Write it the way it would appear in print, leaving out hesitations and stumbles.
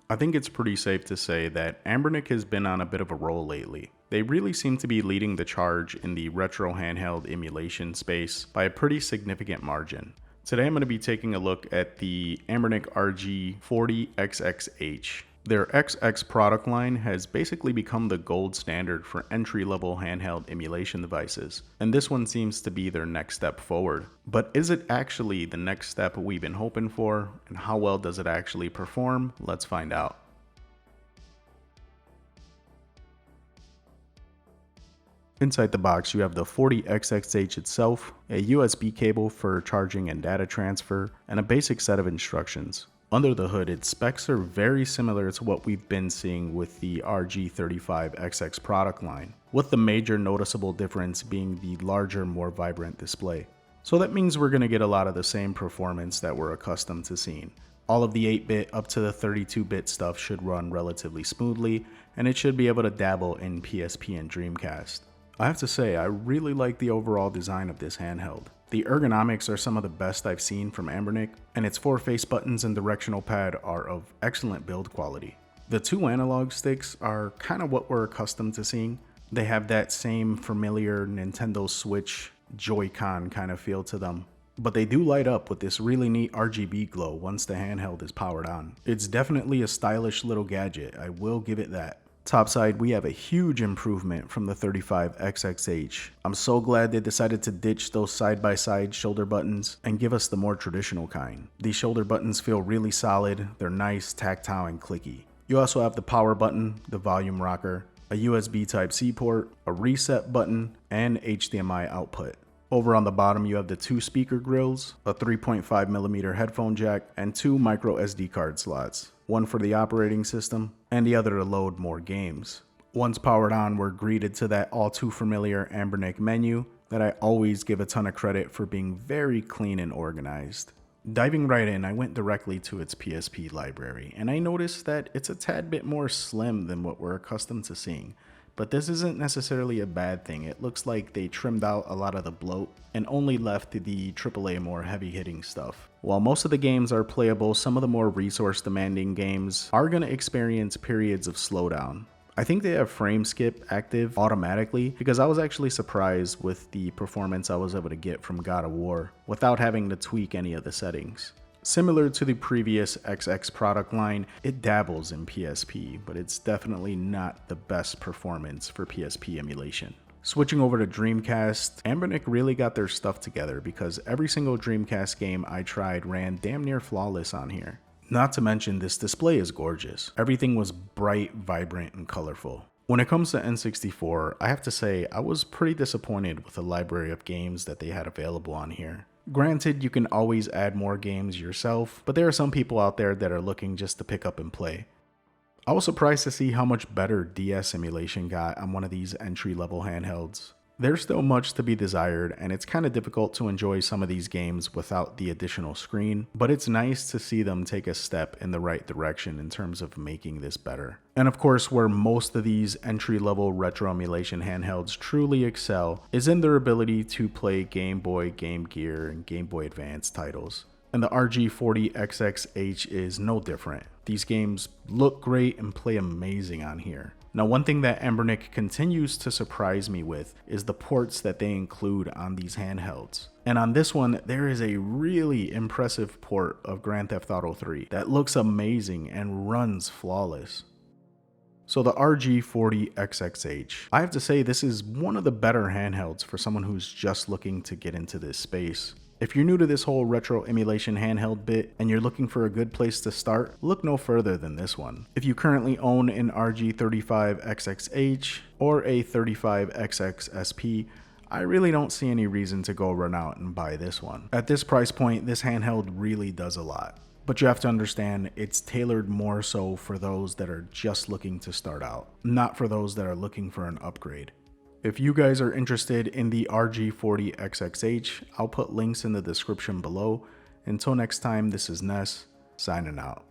I think it's pretty safe to say that Anbernic has been on a bit of a roll lately. They really seem to be leading the charge in the retro handheld emulation space by a pretty significant margin. Today I'm going to be taking a look at the Anbernic RG40XX-H. Their XX product line has basically become the gold standard for entry-level handheld emulation devices, and this one seems to be their next step forward. But is it actually the next step we've been hoping for, and how well does it actually perform? Let's find out. Inside the box, you have the 40XX-H itself, a USB cable for charging and data transfer, and a basic set of instructions. Under the hood, its specs are very similar to what we've been seeing with the RG35XX product line, with the major noticeable difference being the larger, more vibrant display. So that means we're going to get a lot of the same performance that we're accustomed to seeing. All of the 8-bit up to the 32-bit stuff should run relatively smoothly, and it should be able to dabble in PSP and Dreamcast. I have to say, I really like the overall design of this handheld. The ergonomics are some of the best I've seen from Anbernic, and its 4 face buttons and directional pad are of excellent build quality. The 2 analog sticks are kind of what we're accustomed to seeing. They have that same familiar Nintendo Switch Joy-Con kind of feel to them, but they do light up with this really neat RGB glow once the handheld is powered on. It's definitely a stylish little gadget, I will give it that. Topside, we have a huge improvement from the 35XX-H. I'm so glad they decided to ditch those side-by-side shoulder buttons and give us the more traditional kind. These shoulder buttons feel really solid, they're nice, tactile, and clicky. You also have the power button, the volume rocker, a USB Type-C port, a reset button, and HDMI output. Over on the bottom, you have the 2 speaker grills, a 3.5mm headphone jack, and 2 micro SD card slots. One for the operating system, and the other to load more games. Once powered on, we're greeted to that all too familiar Anbernic menu that I always give a ton of credit for being very clean and organized. Diving right in, I went directly to its PSP library, and I noticed that it's a tad bit more slim than what we're accustomed to seeing. But this isn't necessarily a bad thing. It looks like they trimmed out a lot of the bloat and only left the AAA more heavy-hitting stuff. While most of the games are playable, some of the more resource-demanding games are going to experience periods of slowdown. I think they have frame skip active automatically because I was actually surprised with the performance I was able to get from God of War without having to tweak any of the settings. Similar to the previous XX product line, it dabbles in PSP, but it's definitely not the best performance for PSP emulation. Switching over to Dreamcast, Anbernic really got their stuff together because every single Dreamcast game I tried ran damn near flawless on here. Not to mention, this display is gorgeous. Everything was bright, vibrant, and colorful. When it comes to N64, I have to say I was pretty disappointed with the library of games that they had available on here. Granted, you can always add more games yourself, but there are some people out there that are looking just to pick up and play. I was surprised to see how much better DS emulation got on one of these entry-level handhelds. There's still much to be desired, and it's kind of difficult to enjoy some of these games without the additional screen, but it's nice to see them take a step in the right direction in terms of making this better. And of course, where most of these entry-level retro emulation handhelds truly excel is in their ability to play Game Boy, Game Gear, and Game Boy Advance titles. And the RG40XX-H is no different. These games look great and play amazing on here. Now, one thing that Anbernic continues to surprise me with is the ports that they include on these handhelds. And on this one, there is a really impressive port of Grand Theft Auto 3 that looks amazing and runs flawless. So the RG40XX-H, I have to say this is one of the better handhelds for someone who's just looking to get into this space. If you're new to this whole retro emulation handheld bit and you're looking for a good place to start, look no further than this one. If you currently own an RG35XX-H or a 35XX-SP, I really don't see any reason to go run out and buy this one. At this price point, this handheld really does a lot. But you have to understand, it's tailored more so for those that are just looking to start out, not for those that are looking for an upgrade. If you guys are interested in the RG40XX-H, I'll put links in the description below. Until next time, this is Ness, signing out.